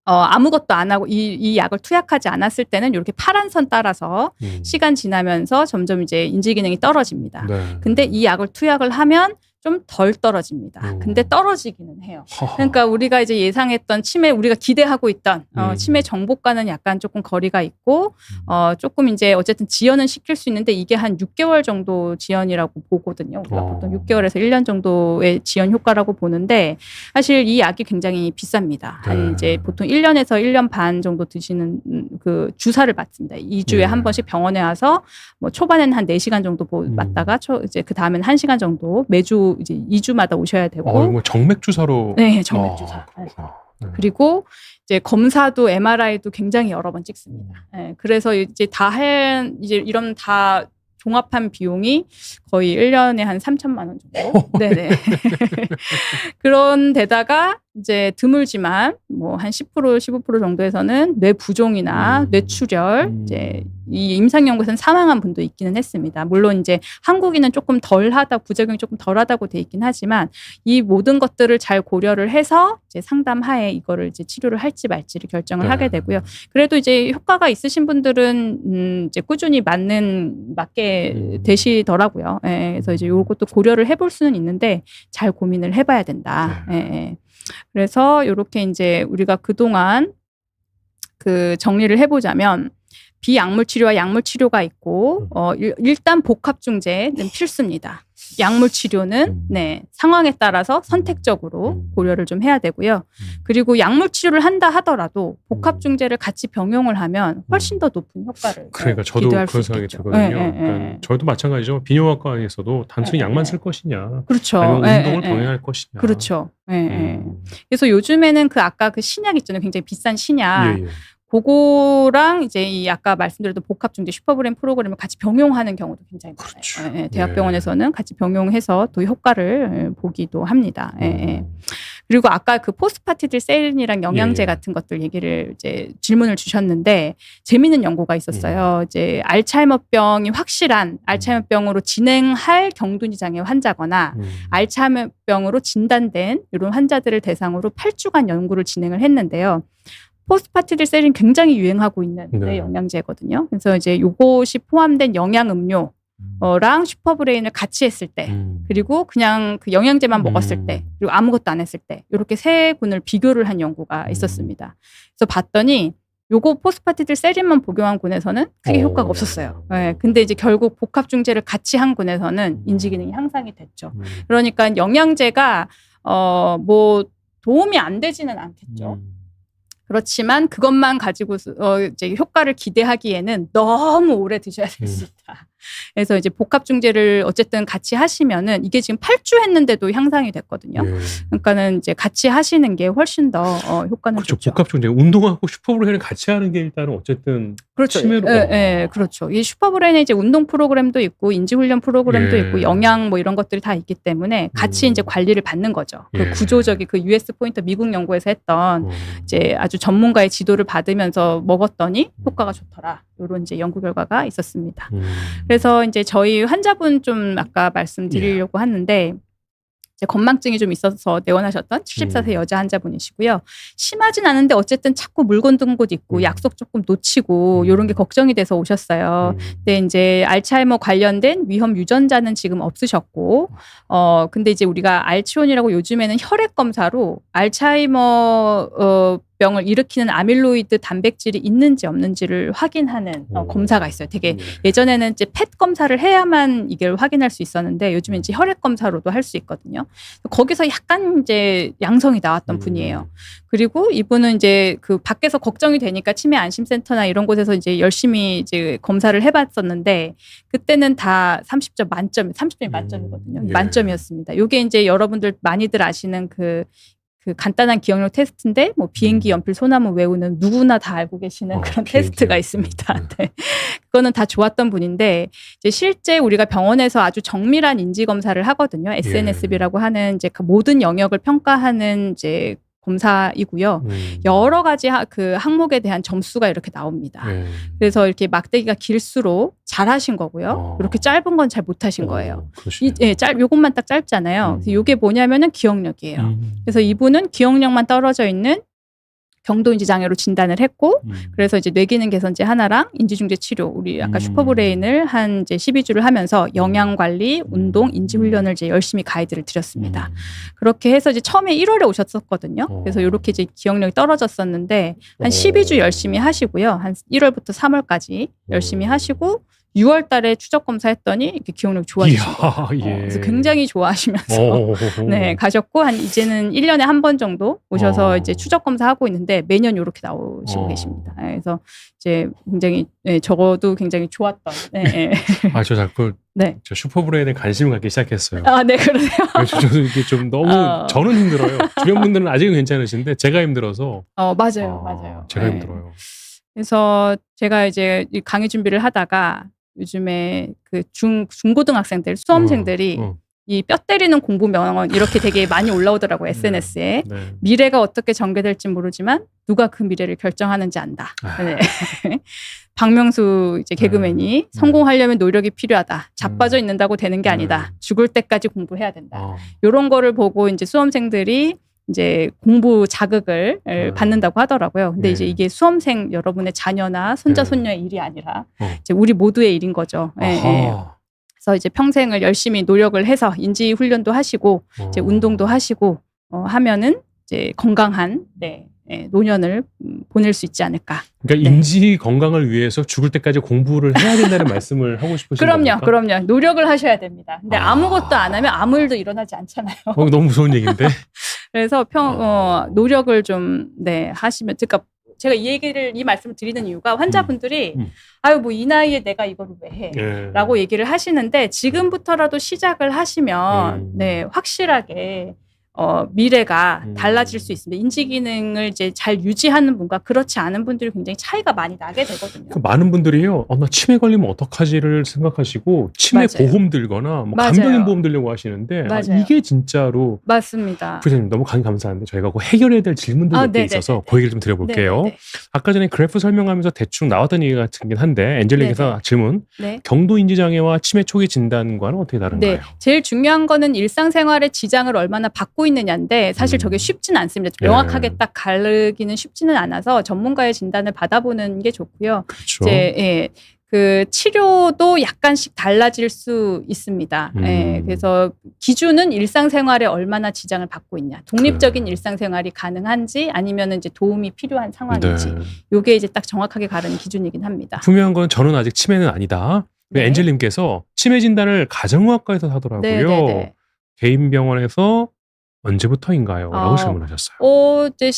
아무것도 안 하고 이 약을 투약하지 않았을 때는 이렇게 파란 선 따라서 시간 지나면서 점점 이제 인지 기능이 떨어집니다. 근데 이 약을 투약을 하면 좀 덜 떨어집니다. 근데 떨어지기는 해요. 그러니까 우리가 이제 예상했던 치매, 우리가 기대하고 있던 치매 정복과는 약간 조금 거리가 있고 조금 이제 어쨌든 지연은 시킬 수 있는데 이게 한 6개월 정도 지연이라고 보거든요. 우리가 보통 6개월에서 1년 정도의 지연 효과라고 보는데 사실 이 약이 굉장히 비쌉니다. 한 이제 보통 1년에서 1년 반 정도 드시는 그 주사를 맞습니다. 2주에 한 번씩 병원에 와서 뭐 초반에는 한 4시간 정도 맞다가 이제 그 다음에는 1시간 정도 매주 이제 2주마다 오셔야 되고. 뭐 정맥 주사로. 네, 정맥 주사. 그리고 이제 검사도 MRI도 굉장히 여러 번 찍습니다. 네, 그래서 이제 이제 이런 다 종합한 비용이 거의 1년에 한 3천만 원 정도. 네네. 그런 데다가 이제 드물지만 뭐 한 10% 15% 정도에서는 뇌 부종이나 뇌출혈 이제 이 임상 연구에서는 사망한 분도 있기는 했습니다. 물론 이제 한국인은 조금 덜하다 부작용이 조금 덜하다고 돼 있긴 하지만 이 모든 것들을 잘 고려를 해서 이제 상담하에 이거를 이제 치료를 할지 말지를 결정을 하게 되고요. 그래도 이제 효과가 있으신 분들은 이제 꾸준히 맞게 되시더라고요. 예, 그래서 이제 요것도 고려를 해볼 수는 있는데 잘 고민을 해봐야 된다. 예. 그래서 이렇게 이제 우리가 그동안 그 정리를 해보자면 비약물 치료와 약물 치료가 있고 일단 복합 중재는 필수입니다. 약물 치료는 네, 상황에 따라서 선택적으로 고려를 좀 해야 되고요. 그리고 약물 치료를 한다 하더라도 복합 중재를 같이 병용을 하면 훨씬 더 높은 효과를 그러니까 저도 그런 생각이 들거든요. 그러니까 저도 마찬가지죠. 비뇨기과에서도 단순히 약만 쓸 것이냐, 그렇죠. 아니면 운동을 병행할 것이냐. 그렇죠. 그래서 요즘에는 그 아까 그 신약 있잖아요. 굉장히 비싼 신약. 그거랑 이제 이 아까 말씀드렸던 복합 중재 슈퍼브레인 프로그램을 같이 병용하는 경우도 굉장히 많아요. 그렇죠. 대학병원에서는 같이 병용해서 또 효과를 보기도 합니다. 그리고 아까 그 포스파티딜세린이랑 영양제 같은 것들 얘기를 이제 질문을 주셨는데 재미있는 연구가 있었어요. 이제 알츠하이머병이 확실한 알츠하이머병으로 진행할 경두니 장애 환자거나 알츠하이머병으로 진단된 이런 환자들을 대상으로 8주간 연구를 진행을 했는데요. 포스파티딜세린 굉장히 유행하고 있는 영양제거든요. 그래서 이제 이것이 포함된 영양음료 랑 슈퍼브레인을 같이 했을 때 그리고 그냥 그 영양제만 먹었을 때 그리고 아무것도 안 했을 때 이렇게 세 군을 비교를 한 연구가 있었습니다. 그래서 봤더니 요거 포스파티딜세린만 복용한 군에서는 크게 효과가 없었어요. 네, 근데 이제 결국 복합 중재를 같이 한 군에서는 인지 기능이 향상이 됐죠. 그러니까 영양제가 뭐 도움이 안 되지는 않겠죠. 그렇지만 그것만 가지고 이제 효과를 기대하기에는 너무 오래 드셔야 될 수 있다. 그래서 이제 복합 중재를 어쨌든 같이 하시면은 이게 지금 8주 했는데도 향상이 됐거든요. 그러니까는 이제 같이 하시는 게 훨씬 더 효과는 그렇죠. 좋죠. 복합 중재 운동하고 슈퍼브레인을 같이 하는 게 일단은 어쨌든 그렇죠. 치매로 그렇죠. 이 슈퍼브레인에 이제 운동 프로그램도 있고 인지 훈련 프로그램도 있고 영양 뭐 이런 것들이 다 있기 때문에 같이 이제 관리를 받는 거죠. 그 구조적인 그 US 포인터 미국 연구에서 했던 이제 아주 전문가의 지도를 받으면서 먹었더니 효과가 좋더라. 이런 이제 연구 결과가 있었습니다. 그래서 이제 저희 환자분 좀 아까 말씀드리려고 하는데 이제 건망증이 좀 있어서 내원하셨던 74세 여자 환자분이시고요. 심하진 않은데 어쨌든 자꾸 물 건든 곳 있고 약속 조금 놓치고 이런 게 걱정이 돼서 오셨어요. 근데 이제 알츠하이머 관련된 위험 유전자는 지금 없으셨고, 근데 이제 우리가 알치온이라고 요즘에는 혈액 검사로 알츠하이머 병을 일으키는 아밀로이드 단백질이 있는지 없는지를 확인하는 검사가 있어요. 되게 예전에는 이제 펫 검사를 해야만 이걸 확인할 수 있었는데 요즘엔 이제 혈액 검사로도 할 수 있거든요. 거기서 약간 이제 양성이 나왔던 분이에요. 그리고 이분은 이제 그 밖에서 걱정이 되니까 치매 안심센터나 이런 곳에서 이제 열심히 이제 검사를 해봤었는데 그때는 다 30점 만점, 30점이 만점이거든요. 만점이었습니다. 이게 이제 여러분들 많이들 아시는 그 간단한 기억력 테스트인데 뭐 비행기 연필 소나무 외우는 누구나 다 알고 계시는 그런 테스트가 있습니다. 네. 그거는 다 좋았던 분인데 이제 실제 우리가 병원에서 아주 정밀한 인지 검사를 하거든요. SNSB라고 하는 이제 그 모든 영역을 평가하는 이제 검사이고요. 여러 가지 그 항목에 대한 점수가 이렇게 나옵니다. 그래서 이렇게 막대기가 길수록 잘하신 거고요. 이렇게 짧은 건 잘 못하신 거예요. 요것만 딱 짧잖아요. 그래서 요게 뭐냐면은 기억력이에요. 그래서 이분은 기억력만 떨어져 있는 경도인지 장애로 진단을 했고, 그래서 이제 뇌기능 개선제 하나랑 인지중재 치료, 우리 아까 슈퍼브레인을 한 이제 12주를 하면서 영양 관리, 운동, 인지 훈련을 이제 열심히 가이드를 드렸습니다. 그렇게 해서 이제 처음에 1월에 오셨었거든요. 그래서 이렇게 이제 기억력이 떨어졌었는데 한 12주 열심히 하시고요. 한 1월부터 3월까지 열심히 하시고 6월 달에 추적 검사했더니 이렇게 기억력이 좋아지신 거예요. 그래서 굉장히 좋아하시면서 네, 가셨고 한 이제는 1년에 한 번 정도 오셔서 이제 추적 검사하고 있는데 매년 이렇게 나오시고 계십니다. 이래서 이제 굉장히 저도 굉장히 좋았던 저 자꾸 저 슈퍼브레인에 관심을 갖기 시작했어요. 네, 그러세요. 저도 이게 좀 너무 저는 힘들어요. 주변 분들은 아직은 괜찮으신데 제가 힘들어서. 맞아요. 제가 힘들어요. 그래서 제가 이제 이 강의 준비를 하다가 요즘에 그 중고등학생들, 수험생들이 이 뼈 때리는 공부 명언 이렇게 되게 많이 올라오더라고요. SNS에. 미래가 어떻게 전개될지 모르지만 누가 그 미래를 결정하는지 안다. 박명수 이제 개그맨이 성공하려면 노력이 필요하다. 자빠져 있는다고 되는 게 아니다. 죽을 때까지 공부해야 된다. 이런 거를 보고 이제 수험생들이 이제 공부 자극을 받는다고 하더라고요. 근데 이제 이게 수험생 여러분의 자녀나 손자 손녀의 일이 아니라 이제 우리 모두의 일인 거죠. 그래서 이제 평생을 열심히 노력을 해서 인지 훈련도 하시고 이제 운동도 하시고 하면은 이제 건강한 노년을 보낼 수 있지 않을까. 그러니까 인지 건강을 위해서 죽을 때까지 공부를 해야 된다는 말씀을 하고 싶으신 겁니까? 그럼요. 노력을 하셔야 됩니다. 근데 아무것도 안 하면 아무 일도 일어나지 않잖아요. 너무 무서운 얘기인데. 그래서 노력을 좀 하시면, 그러니까 제가 이 말씀을 드리는 이유가 환자분들이 뭐 이 나이에 내가 이거를 왜 해? 라고 얘기를 하시는데 지금부터라도 시작을 하시면 확실하게 미래가 달라질 수 있습니다. 인지 기능을 이제 잘 유지하는 분과 그렇지 않은 분들이 굉장히 차이가 많이 나게 되거든요. 많은 분들이요, 나 치매 걸리면 어떡하지를 생각하시고 치매 보험 들거나 간병인 보험 들려고 하시는데 이게 진짜로 맞습니다. 부장님 너무 감사한데 저희가 그 해결해야 될 질문들 몇 개 있어서 그 얘기를 좀 드려볼게요. 아까 전에 그래프 설명하면서 대충 나왔던 얘기 같긴 한데 엔젤릭에서 질문, 경도 인지 장애와 치매 초기 진단과는 어떻게 다른가요? 제일 중요한 거는 일상생활에 지장을 얼마나 받고 있느냐인데 사실 저게 쉽지는 않습니다. 명확하게 딱 가르기는 쉽지는 않아서 전문가의 진단을 받아보는 게 좋고요. 그렇죠. 그 치료도 약간씩 달라질 수 있습니다. 그래서 기준은 일상생활에 얼마나 지장을 받고 있냐, 독립적인 일상생활이 가능한지 아니면 이제 도움이 필요한 상황인지, 요게 이제 딱 정확하게 가르는 기준이긴 합니다. 분명한 건 저는 아직 치매는 아니다. 엔젤님께서 치매 진단을 가정의학과에서 하더라고요. 개인 병원에서 언제부터인가요? 라고 질문하셨어요. 이제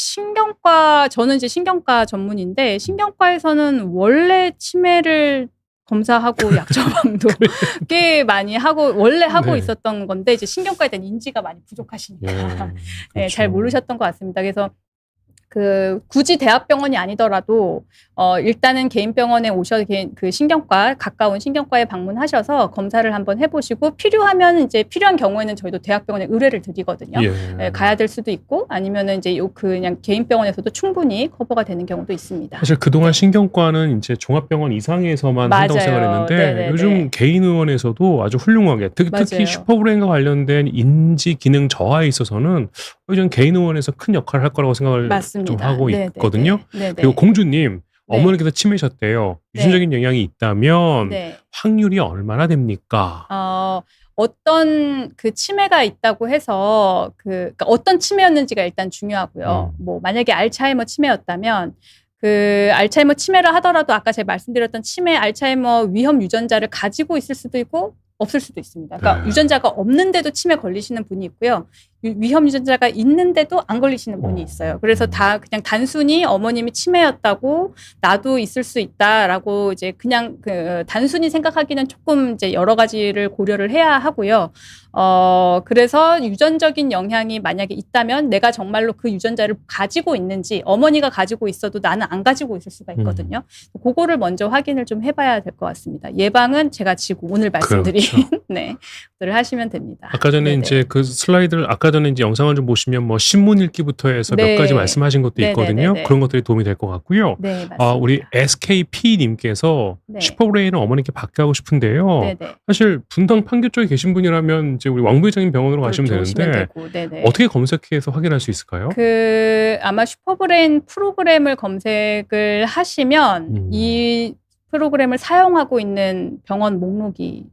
저는 이제 신경과 전문인데, 신경과에서는 원래 치매를 검사하고 약 처방도 꽤 많이 원래 하고 있었던 건데, 이제 신경과에 대한 인지가 많이 부족하시니까 잘 모르셨던 것 같습니다. 그래서 굳이 대학병원이 아니더라도 일단은 개인 병원에 오셔서 그 신경과, 가까운 신경과에 방문하셔서 검사를 한번 해보시고, 필요하면 이제 필요한 경우에는 저희도 대학병원에 의뢰를 드리거든요. 가야 될 수도 있고 아니면은 이제 그냥 개인 병원에서도 충분히 커버가 되는 경우도 있습니다. 사실 그동안 신경과는 이제 종합병원 이상에서만 한다고 생각했는데 요즘 개인 의원에서도 아주 훌륭하게 특히 슈퍼브레인과 관련된 인지 기능 저하에 있어서는 요즘 개인 의원에서 큰 역할을 할 거라고 생각을 좀 하고 있거든요. 그리고 공주님, 어머니께서 치매셨대요. 유전적인 영향이 있다면 확률이 얼마나 됩니까? 어떤 그 치매가 있다고 해서 그러니까 어떤 치매였는지가 일단 중요하고요. 뭐 만약에 알츠하이머 치매였다면 그 알츠하이머 치매라 하더라도 아까 제가 말씀드렸던 치매 알츠하이머 위험 유전자를 가지고 있을 수도 있고 없을 수도 있습니다. 그러니까 유전자가 없는데도 치매 걸리시는 분이 있고요. 위험 유전자가 있는데도 안 걸리시는 분이 있어요. 그래서 그냥 단순히 어머님이 치매였다고 나도 있을 수 있다라고 이제 그냥 단순히 생각하기는 조금 이제 여러 가지를 고려를 해야 하고요. 그래서 유전적인 영향이 만약에 있다면 내가 정말로 그 유전자를 가지고 있는지, 어머니가 가지고 있어도 나는 안 가지고 있을 수가 있거든요. 그거를 먼저 확인을 좀 해봐야 될 것 같습니다. 예방은 제가 지금 오늘 말씀드린 것들을 하시면 됩니다. 아까 전에 이제 그 슬라이드를 아까 아까 전에 이제 영상을 좀 보시면 뭐 신문 읽기부터 해서 몇 네. 가지 말씀하신 것도 있거든요. 네네네네. 그런 것들이 도움이 될 것 같고요. 네, 맞습니다. 우리 SKP님께서 네. 슈퍼브레인을 어머니께 받게 하고 싶은데요. 네네. 사실 분당 판교 쪽에 계신 분이라면 이제 우리 왕 부회장님 병원으로 가시면 그렇죠. 오시면 되는데 되고. 네네. 어떻게 검색해서 확인할 수 있을까요? 아마 슈퍼브레인 프로그램을 검색을 하시면 이 프로그램을 사용하고 있는 병원 목록이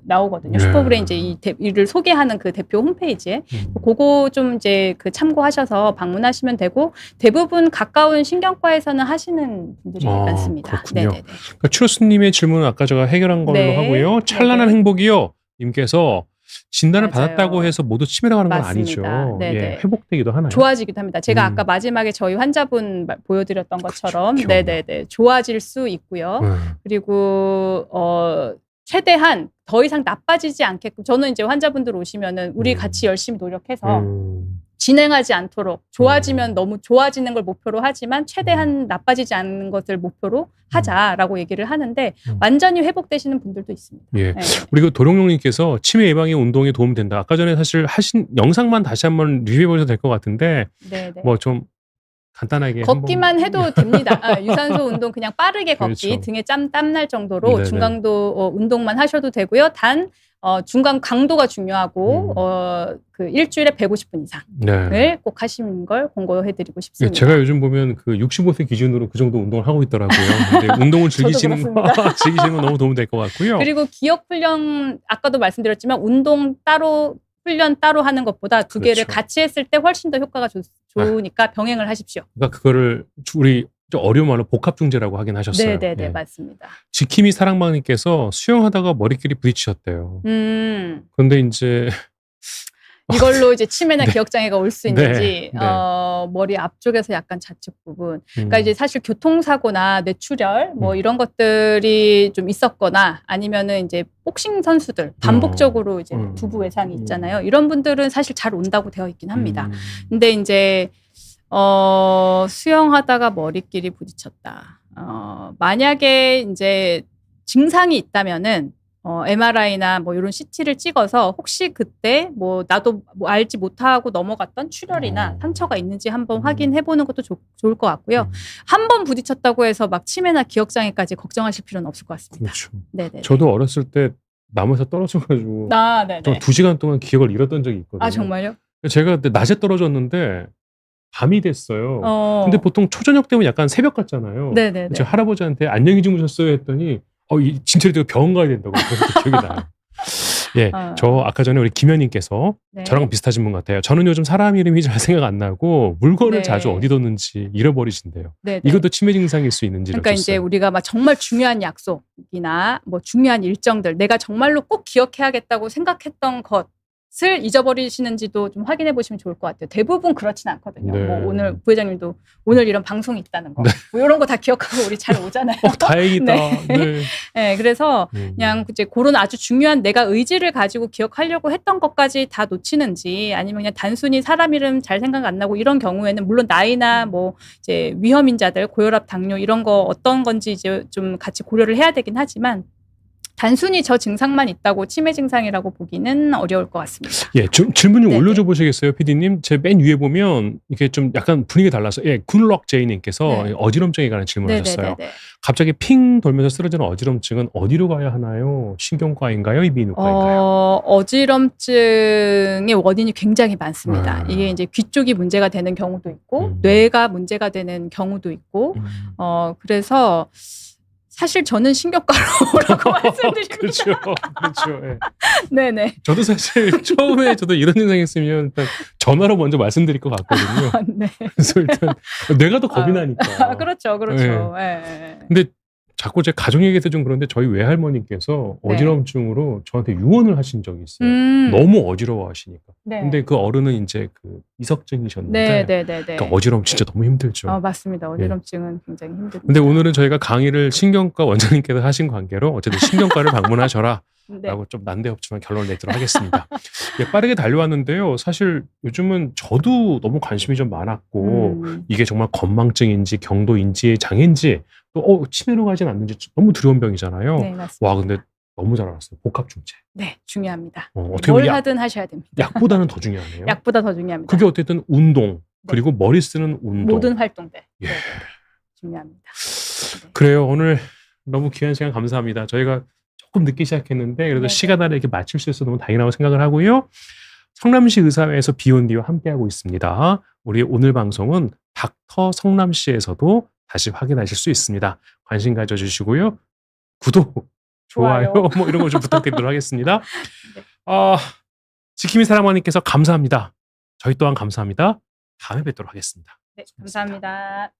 나오거든요. 네. 슈퍼브레인 이제 이를 소개하는 그 대표 홈페이지에 그거 좀 이제 그 참고하셔서 방문하시면 되고 대부분 가까운 신경과에서는 하시는 분들이 많습니다. 그렇군요. 네네네. 그러니까 추로스님의 질문은 아까 제가 해결한 걸로 네. 하고요. 찬란한 네네. 행복이요. 님께서 진단을 맞아요. 받았다고 해서 모두 치매라고 하는 건 맞습니다. 아니죠. 네네. 예, 회복되기도 하나요? 좋아지기도 합니다. 제가 아까 마지막에 저희 환자분 보여드렸던 것처럼 그렇죠. 네네네 좋아질 수 있고요. 그리고 최대한 더 이상 나빠지지 않게끔 저는 이제 환자분들 오시면은 우리 같이 열심히 노력해서 진행하지 않도록 좋아지면 너무 좋아지는 걸 목표로 하지만 최대한 나빠지지 않는 것을 목표로 하자라고 얘기를 하는데 완전히 회복되시는 분들도 있습니다. 예. 네. 그리고 도룡룡님께서 치매 예방에 운동에 도움 된다. 아까 전에 사실 하신 영상만 다시 한번 리뷰해 보셔도 될 것 같은데 네네. 뭐 좀 간단하게 걷기만 해도 됩니다. 유산소 운동 그냥 빠르게 걷기 그렇죠. 등에 땀날 정도로 네네. 중강도 운동만 하셔도 되고요. 단 중간 강도가 중요하고 그 일주일에 150분 이상을 네. 꼭 하시는 걸 공고해드리고 예, 싶습니다. 제가 요즘 보면 그 65세 기준으로 그 정도 운동을 하고 있더라고요. 근데 운동을 즐기시는 거 너무 도움 될 것 같고요. 그리고 기억 훈련 아까도 말씀드렸지만 운동 따로 훈련 따로 하는 것보다 두 개를 그렇죠. 같이 했을 때 훨씬 더 효과가 좋으니까 병행을 하십시오. 그러니까 그거를 우리 좀 어려운 말로 복합중재라고 하긴 하셨어요. 네네네 예. 맞습니다. 지킴이 사랑방님께서 수영하다가 머리끼리 부딪히셨대요. 그런데 이제 이걸로 이제 치매나 기억장애가 올 수 있는지 네. 머리 앞쪽에서 약간 좌측 부분 그러니까 이제 사실 교통사고나 뇌출혈 뭐 이런 것들이 좀 있었거나 아니면은 이제 복싱 선수들 반복적으로 이제 두부 외상이 있잖아요. 이런 분들은 사실 잘 온다고 되어 있긴 합니다. 근데 이제 수영하다가 머리끼리 부딪혔다. 만약에 이제 증상이 있다면은 MRI나 뭐 이런 CT를 찍어서 혹시 그때 뭐 나도 뭐 알지 못하고 넘어갔던 출혈이나 상처가 있는지 한번 확인해 보는 것도 좋을 것 같고요. 한 번 부딪혔다고 해서 막 치매나 기억장애까지 걱정하실 필요는 없을 것 같습니다. 그렇죠. 네네. 저도 어렸을 때 나무에서 떨어져가지고 네네. 2시간 동안 기억을 잃었던 적이 있거든요. 아 정말요? 제가 그때 낮에 떨어졌는데 밤이 됐어요. 근데 보통 초저녁 되면 약간 새벽 같잖아요. 네네네. 제 할아버지한테 안녕히 주무셨어요 했더니 진짜로 내가 병원 가야 된다고 그래서 기억이 나요. 예, 저 아까 전에 우리 김현님께서 네. 저랑 비슷하신 분 같아요. 저는 요즘 사람 이름이 잘 생각 안 나고 물건을 네. 자주 어디 뒀는지 잃어버리신대요. 네네. 이것도 치매 증상일 수 있는지. 그러니까 이제 우리가 막 정말 중요한 약속이나 뭐 중요한 일정들 내가 정말로 꼭 기억해야겠다고 생각했던 것을 잊어버리시는지도 좀 확인해 보시면 좋을 것 같아요. 대부분 그렇진 않거든요. 네. 뭐 오늘 부회장님도 오늘 이런 방송이 있다는 거, 뭐 이런 거 다 기억하고 우리 잘 오잖아요. 다행이다. 네. 네. 네, 그래서 그냥 이제 그런 아주 중요한 내가 의지를 가지고 기억하려고 했던 것까지 다 놓치는지 아니면 그냥 단순히 사람 이름 잘 생각 안 나고 이런 경우에는 물론 나이나 뭐 이제 위험인자들 고혈압, 당뇨 이런 거 어떤 건지 이제 좀 같이 고려를 해야 되긴 하지만. 단순히 저 증상만 있다고 치매 증상이라고 보기는 어려울 것 같습니다. 예, 질문 좀 네네. 올려줘 보시겠어요, PD님? 제 맨 위에 보면 이게 좀 약간 분위기 달라서 굿럭 제이님께서 네. 어지럼증에 관한 질문하셨어요. 네네네네. 갑자기 핑 돌면서 쓰러지는 어지럼증은 어디로 가야 하나요? 신경과인가요? 이비인후과인가요? 어지럼증의 원인이 굉장히 많습니다. 이게 이제 귀 쪽이 문제가 되는 경우도 있고 뇌가 문제가 되는 경우도 있고 그래서 사실 저는 신경과로라고 말씀드립니다. 그렇죠. 그렇죠. 예. 네네. 저도 사실 처음에 저도 이런 증상이 있으면 일단 전화로 먼저 말씀드릴 것 같거든요. 네. 그래서 일단 뇌가 더 겁이 나니까. 그렇죠. 그렇죠. 예. 근데 자꾸 제 가족 얘기해서 좀 그런데 저희 외할머니께서 네. 어지럼증으로 저한테 유언을 하신 적이 있어요. 너무 어지러워하시니까. 네. 근데 그 어른은 이제 그 이석증이셨는데 네네네. 그러니까 어지러움 진짜 너무 힘들죠. 맞습니다. 어지럼증은 굉장히 힘듭니다. 근데 오늘은 저희가 강의를 신경과 원장님께서 하신 관계로 어쨌든 신경과를 방문하셔라. 네. 라고 좀 난데없지만 결론을 내도록 하겠습니다. 예, 빠르게 달려왔는데요. 사실 요즘은 저도 너무 관심이 좀 많았고 이게 정말 건망증인지 경도인지 장애인지 또 치매로 가진 않는지 너무 두려운 병이잖아요. 네, 맞습니다. 와 근데 너무 잘 알았어요. 복합중재. 네, 중요합니다. 어떻게 뭘 보면 하든 하셔야 됩니다. 약보다는 더 중요하네요. 약보다 더 중요합니다. 그게 어쨌든 운동, 네. 그리고 머리 쓰는 운동. 모든 활동들. 예. 네, 중요합니다. 네. 그래요. 오늘 너무 귀한 시간 감사합니다. 저희가 조금 늦게 시작했는데 그래도 네네. 시간 안에 이렇게 마칠 수 있어서 너무 다행이라고 생각을 하고요. 성남시 의사회에서 비욘디와 함께하고 있습니다. 우리 오늘 방송은 닥터 성남시에서도 다시 확인하실 수 있습니다. 관심 가져주시고요. 구독, 좋아요 뭐 이런 거 좀 부탁드리도록 하겠습니다. 네. 지킴이 사랑하님께서 감사합니다. 저희 또한 감사합니다. 다음에 뵙도록 하겠습니다. 네, 감사합니다.